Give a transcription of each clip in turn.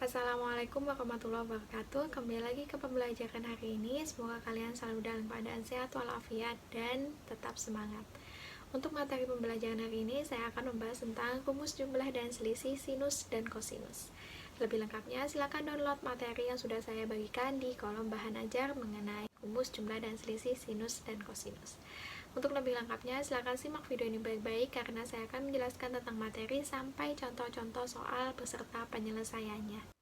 Assalamualaikum warahmatullahi wabarakatuh. Kembali lagi ke pembelajaran hari ini. Semoga kalian selalu dalam keadaan sehat walafiat dan tetap semangat. Untuk materi pembelajaran hari ini, saya akan membahas tentang rumus jumlah dan selisih sinus dan kosinus. Lebih lengkapnya, silakan download materi yang sudah saya bagikan di kolom bahan ajar mengenai rumus jumlah dan selisih sinus dan kosinus. Untuk lebih lengkapnya, silakan simak video ini baik-baik karena saya akan menjelaskan tentang materi sampai contoh-contoh soal beserta penyelesaiannya.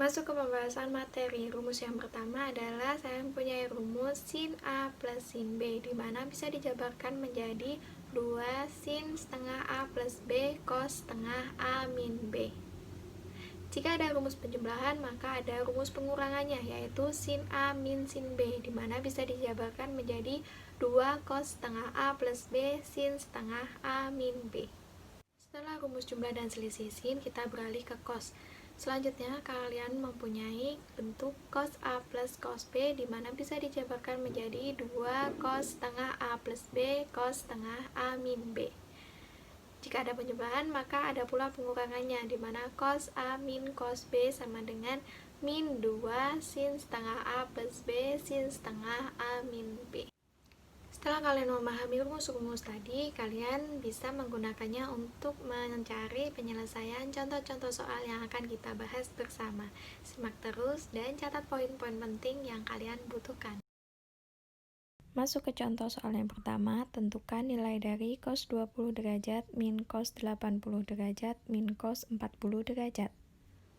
Masuk ke pembahasan materi. Rumus yang pertama adalah saya mempunyai rumus sin A plus sin B, di mana bisa dijabarkan menjadi 2 sin setengah A plus B cos setengah A min B. Jika ada rumus penjumlahan, maka ada rumus pengurangannya, yaitu sin A min sin B, di mana bisa dijabarkan menjadi 2 cos setengah A plus B sin setengah A min B. Setelah rumus jumlah dan selisih sin, kita beralih ke cos. Selanjutnya, kalian mempunyai bentuk cos A plus cos B, di mana bisa dijabarkan menjadi 2 cos setengah A plus B cos setengah A min B. Jika ada penjumlahan, maka ada pula pengurangannya, di mana cos A min cos B sama dengan min 2 sin setengah A plus B sin setengah A min B. Setelah kalian memahami rumus-rumus tadi, kalian bisa menggunakannya untuk mencari penyelesaian contoh-contoh soal yang akan kita bahas bersama. Simak terus dan catat poin-poin penting yang kalian butuhkan. Masuk ke contoh soal yang pertama, tentukan nilai dari cos 20 derajat min cos 80 derajat min cos 40 derajat.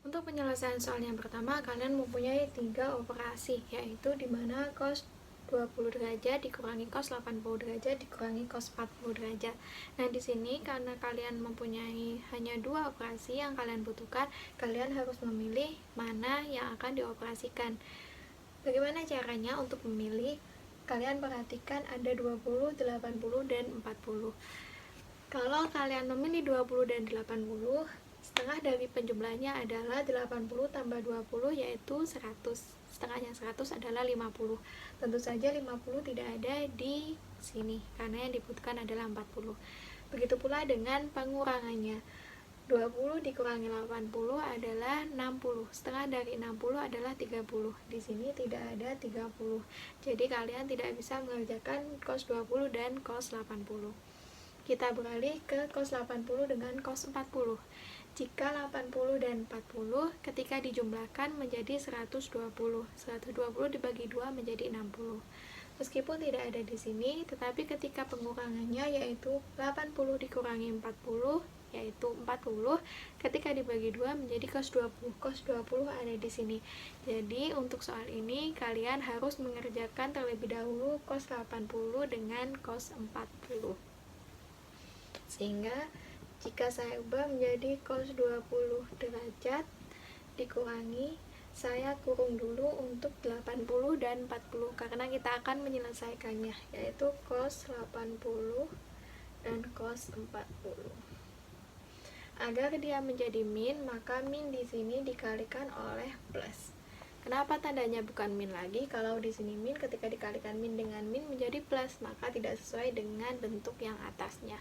Untuk penyelesaian soal yang pertama, kalian mempunyai 3 operasi, yaitu di mana cos 20 derajat dikurangi cos 80 derajat dikurangi cos 40 derajat. Nah, di sini karena kalian mempunyai hanya 2 operasi yang kalian butuhkan, kalian harus memilih mana yang akan dioperasikan. Bagaimana caranya untuk memilih? Kalian perhatikan ada 20, 80, dan 40. Kalau kalian memilih 20 dan 80, setengah dari penjumlahnya adalah 80 tambah 20 yaitu 100. Setengahnya 100 adalah 50. Tentu saja 50 tidak ada di sini karena yang dibutuhkan adalah 40. Begitu pula dengan pengurangannya. 20 dikurangi 80 adalah 60. Setengah dari 60 adalah 30. Di sini tidak ada 30. Jadi kalian tidak bisa mengerjakan cos 20 dan cos 80. Kita beralih ke cos 80 dengan cos 40. Jika 80 dan 40 ketika dijumlahkan menjadi 120. 120 dibagi 2 menjadi 60. Meskipun tidak ada di sini, tetapi ketika pengurangannya yaitu 80 dikurangi 40 yaitu 40, ketika dibagi 2 menjadi cos 20. Cos 20 ada di sini. Jadi untuk soal ini kalian harus mengerjakan terlebih dahulu cos 80 dengan cos 40. Sehingga jika saya ubah menjadi cos 20 derajat dikurangi, saya kurung dulu untuk 80 dan 40 karena kita akan menyelesaikannya, yaitu cos 80 dan cos 40. Agar dia menjadi min, maka min di sini dikalikan oleh plus. Kenapa tandanya bukan min lagi? Kalau di sini min, ketika dikalikan min dengan min menjadi plus, maka tidak sesuai dengan bentuk yang atasnya.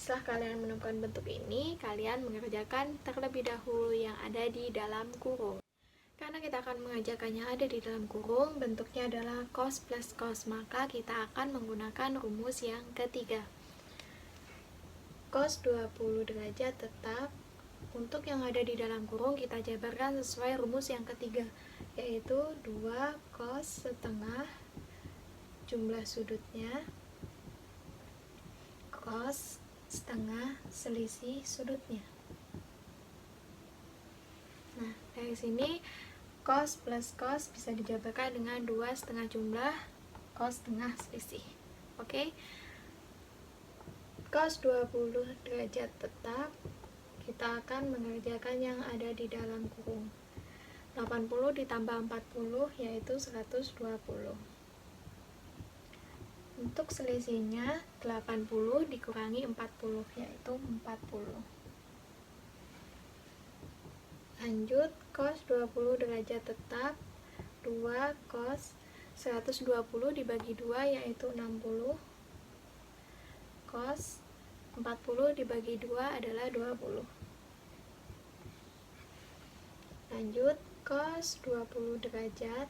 Setelah kalian menemukan bentuk ini, kalian mengerjakan terlebih dahulu yang ada di dalam kurung. Karena kita akan mengerjakannya ada di dalam kurung, bentuknya adalah cos plus cos, maka kita akan menggunakan rumus yang ketiga. Cos 20 derajat tetap. Untuk yang ada di dalam kurung kita jabarkan sesuai rumus yang ketiga, yaitu 2 cos setengah jumlah sudutnya cos setengah selisih sudutnya. Nah, dari sini cos plus cos bisa dijabarkan dengan 2 setengah jumlah cos setengah selisih. Oke? Cos 20 derajat tetap, kita akan mengerjakan yang ada di dalam kurung. 80 ditambah 40 yaitu 120. Untuk selisihnya 80 dikurangi 40 yaitu 40. Lanjut, cos 20 derajat tetap, 2 cos 120 dibagi 2 yaitu 60. Cos 40 dibagi 2 adalah 20. Lanjut, cos 20 derajat.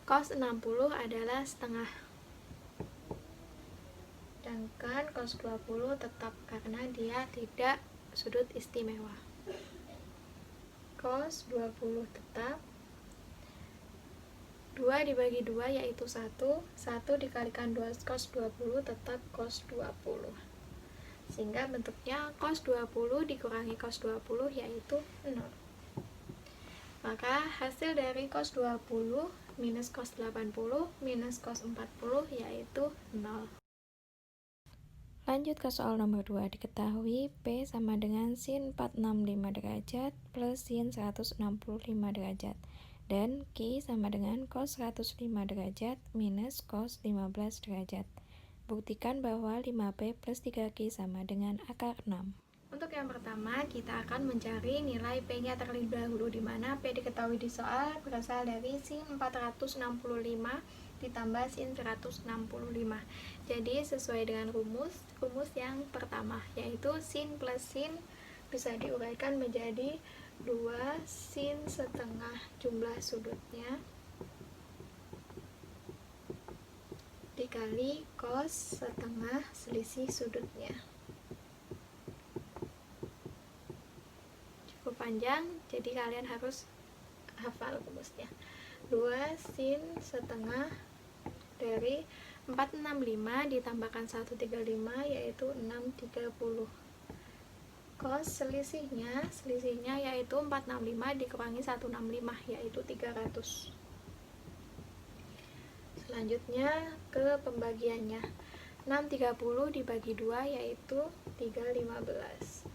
Cos 60 adalah setengah. Sedangkan cos 20 tetap karena dia tidak sudut istimewa. Cos 20 tetap. 2 dibagi 2 yaitu 1. 1 dikalikan 2 cos 20 tetap cos 20. Sehingga bentuknya cos 20 dikurangi cos 20 yaitu 0. Maka hasil dari cos 20 minus cos 80 minus cos 40 yaitu 0. Lanjut ke soal nomor 2. Diketahui P sama dengan sin 465 derajat plus sin 165 derajat. Dan Q sama dengan cos 105 derajat minus cos 15 derajat. Buktikan bahwa 5P plus 3Q sama dengan akar 6. Untuk yang pertama, kita akan mencari nilai P-nya terlebih dahulu, di mana P diketahui di soal berasal dari sin 465 ditambah sin 165. Jadi sesuai dengan rumus yang pertama, yaitu sin plus sin bisa diuraikan menjadi 2 sin setengah jumlah sudutnya dikali cos setengah selisih sudutnya. Cukup panjang, jadi kalian harus hafal rumusnya. 2 sin setengah dari 465 ditambahkan 135 yaitu 630. Cos selisihnya yaitu 465 dikurangi 165 yaitu 300. Selanjutnya ke pembagiannya. 630 dibagi 2 yaitu 315.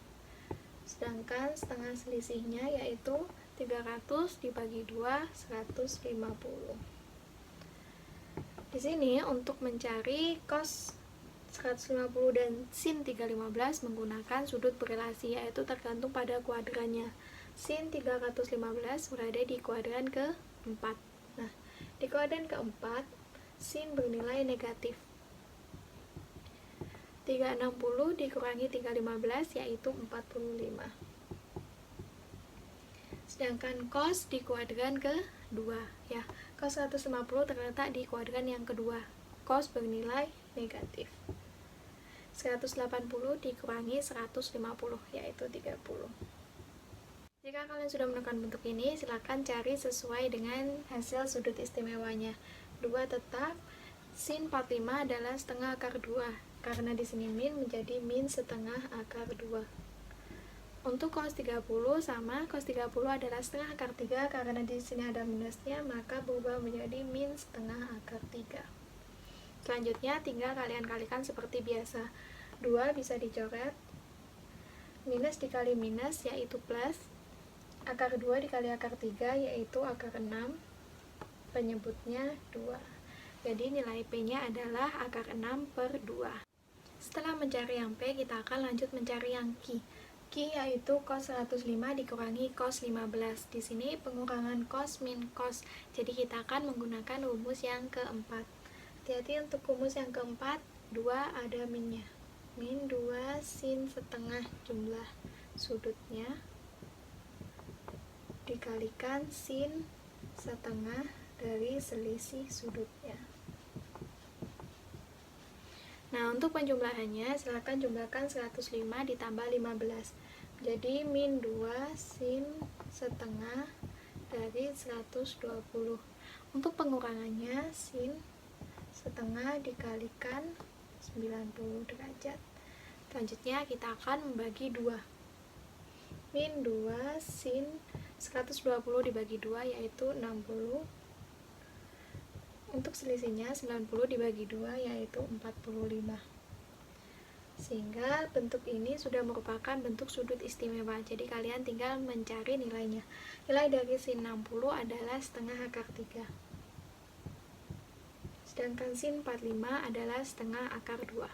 Sedangkan setengah selisihnya yaitu 300 dibagi 2 150. Di sini untuk mencari cos 150 dan sin 315 menggunakan sudut berelasi, yaitu tergantung pada kuadrannya. Sin 315 berada di kuadran ke-4. Nah, di kuadran ke-4 sin bernilai negatif. 360 dikurangi 315 yaitu 45. Sedangkan cos di kuadran ke-2 ya. Cos 150 terletak di kuadran yang kedua. Cos bernilai negatif. 180 dikurangi 150 yaitu 30. Jika kalian sudah menemukan bentuk ini, silakan cari sesuai dengan hasil sudut istimewanya. 2 tetap, sin 45 adalah setengah akar 2, karena di sini min menjadi min setengah akar 2. Untuk cos 30 sama, cos 30 adalah setengah akar 3, karena di sini ada minusnya, maka berubah menjadi min setengah akar 3. Selanjutnya tinggal kalian kalikan seperti biasa. 2 bisa dicoret, minus dikali minus yaitu plus, akar 2 dikali akar 3 yaitu akar 6, penyebutnya 2. Jadi nilai P-nya adalah akar 6 per 2. Setelah mencari yang P, kita akan lanjut mencari yang Q. Q yaitu cos 105 dikurangi cos 15. Di sini pengurangan cos min cos. Jadi kita akan menggunakan rumus yang keempat. Hati-hati untuk rumus yang keempat, 2 ada minnya. Min 2 sin setengah jumlah sudutnya dikalikan sin setengah dari selisih sudutnya. Nah, untuk penjumlahannya, silakan jumlahkan 105 ditambah 15. Jadi, min 2 sin setengah dari 120. Untuk pengurangannya, sin setengah dikalikan 90 derajat. Selanjutnya, kita akan membagi 2. Min 2 sin 120 dibagi 2 yaitu 60. Untuk selisihnya 90 dibagi 2 yaitu 45. Sehingga bentuk ini sudah merupakan bentuk sudut istimewa. Jadi kalian tinggal mencari nilainya. Nilai dari sin 60 adalah setengah akar 3. Sedangkan sin 45 adalah setengah akar 2.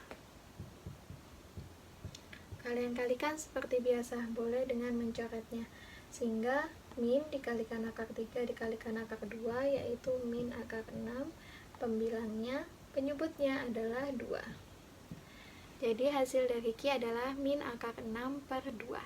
Kalian kalikan seperti biasa, boleh dengan mencoretnya. Sehingga min dikalikan akar 3 dikalikan akar 2 yaitu min akar 6, pembilangnya, penyebutnya adalah 2. Jadi hasil dari Q adalah min akar 6 per 2.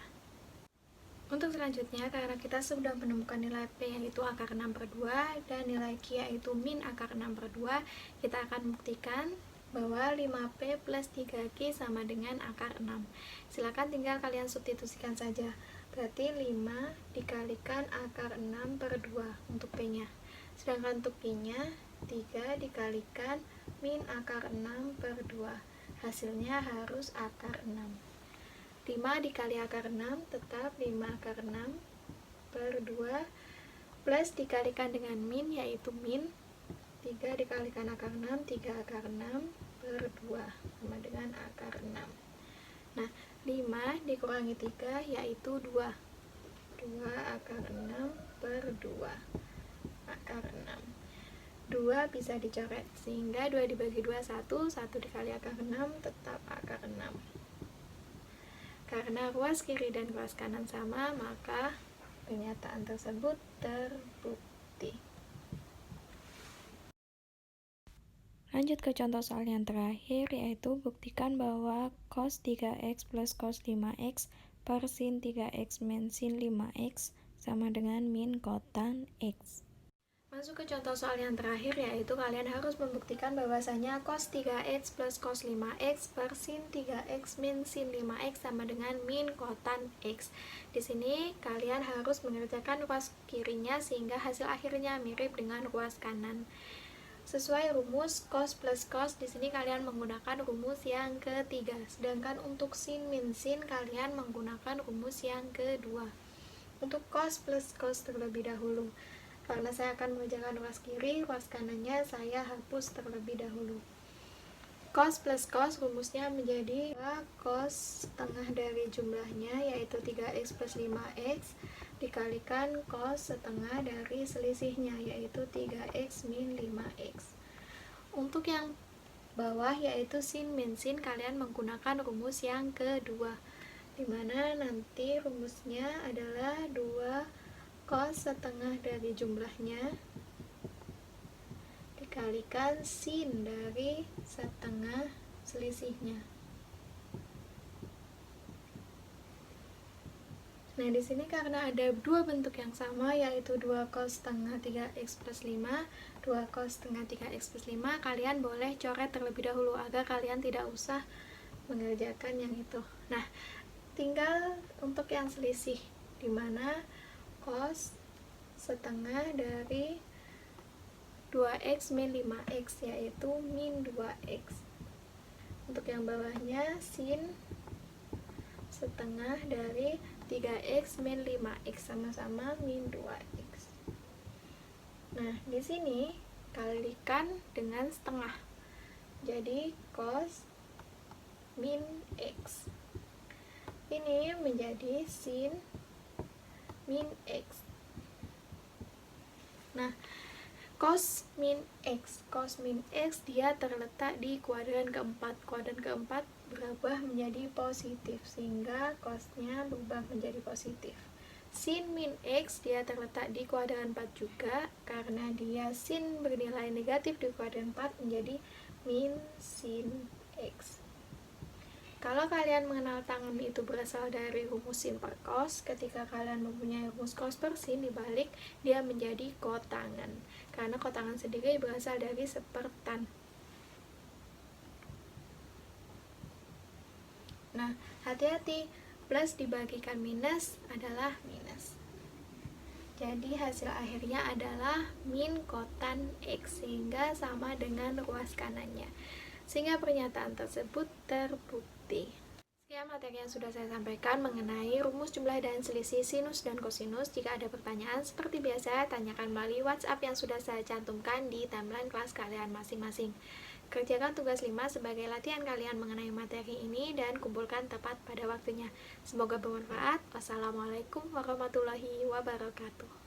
Untuk selanjutnya, karena kita sudah menemukan nilai P yaitu akar 6/2 dan nilai Q yaitu min akar 6/2, kita akan buktikan bahwa 5P plus 3Q sama dengan akar 6. Silakan tinggal kalian substitusikan saja. Berarti 5 dikalikan akar 6/2 untuk P-nya. Sedangkan untuk Q-nya 3 dikalikan min akar 6/2. Hasilnya harus akar 6. 5 dikali akar 6 tetap 5 akar 6/2 plus dikalikan dengan min yaitu min 3 dikalikan akar 6, 3 akar 6/2 sama dengan akar 6. Nah, 5 dikurangi 3 yaitu 2. 2 akar 6/2 akar 6. 2 bisa dicoret sehingga 2 dibagi 2 1, 1 dikali akar 6 tetap akar 6. Karena ruas kiri dan ruas kanan sama, maka pernyataan tersebut terbukti. Lanjut ke contoh soal yang terakhir, yaitu buktikan bahwa cos 3x plus cos 5x per sin 3x min sin 5x sama dengan min kotan x. Masuk ke contoh soal yang terakhir, yaitu kalian harus membuktikan bahwasanya cos 3x plus cos 5x per sin 3x min sin 5x sama dengan min kotan x. Di sini kalian harus mengerjakan ruas kirinya sehingga hasil akhirnya mirip dengan ruas kanan. Sesuai rumus cos plus cos, di sini kalian menggunakan rumus yang ketiga. Sedangkan untuk sin min sin kalian menggunakan rumus yang kedua. Untuk cos plus cos terlebih dahulu. Karena saya akan mengerjakan ruas kiri, ruas kanannya saya hapus terlebih dahulu. Cos plus cos rumusnya menjadi cos setengah dari jumlahnya yaitu 3x plus 5x dikalikan cos setengah dari selisihnya yaitu 3x min 5x. Untuk yang bawah yaitu sin min sin kalian menggunakan rumus yang kedua, dimana nanti rumusnya adalah 2 cos setengah dari jumlahnya dikalikan sin dari setengah selisihnya. Nah, di sini karena ada dua bentuk yang sama yaitu 2 cos setengah 3x plus 5, 2 cos setengah 3x plus 5, kalian boleh coret terlebih dahulu agar kalian tidak usah mengerjakan yang itu. Nah, tinggal untuk yang selisih, dimana cos setengah dari 2x min 5x yaitu min 2x. Untuk yang bawahnya sin setengah dari 3x min 5x sama-sama min 2x. Nah, di sini kalikan dengan setengah. Jadi cos min x. Ini menjadi sin min x. Nah, cos min x dia terletak di kuadran keempat. Kuadran keempat berubah menjadi positif sehingga cosnya berubah menjadi positif. Sin min x dia terletak di kuadran 4 juga karena dia sin bernilai negatif di kuadran 4 menjadi min sin x. Kalau kalian mengenal tangan itu berasal dari rumus sin per cos, ketika kalian mempunyai rumus cos per sin dibalik, dia menjadi kotangan. Karena kotangan sendiri berasal dari sepertan. Nah, hati-hati, plus dibagikan minus adalah minus. Jadi hasil akhirnya adalah min kotan x, sehingga sama dengan ruas kanannya. Sehingga pernyataan tersebut terbukti. Sekian materi yang sudah saya sampaikan mengenai rumus jumlah dan selisih sinus dan kosinus. Jika ada pertanyaan, seperti biasa, tanyakan melalui WhatsApp yang sudah saya cantumkan di timeline kelas kalian masing-masing. Kerjakan tugas 5 sebagai latihan kalian mengenai materi ini dan kumpulkan tepat pada waktunya. Semoga bermanfaat. Wassalamualaikum warahmatullahi wabarakatuh.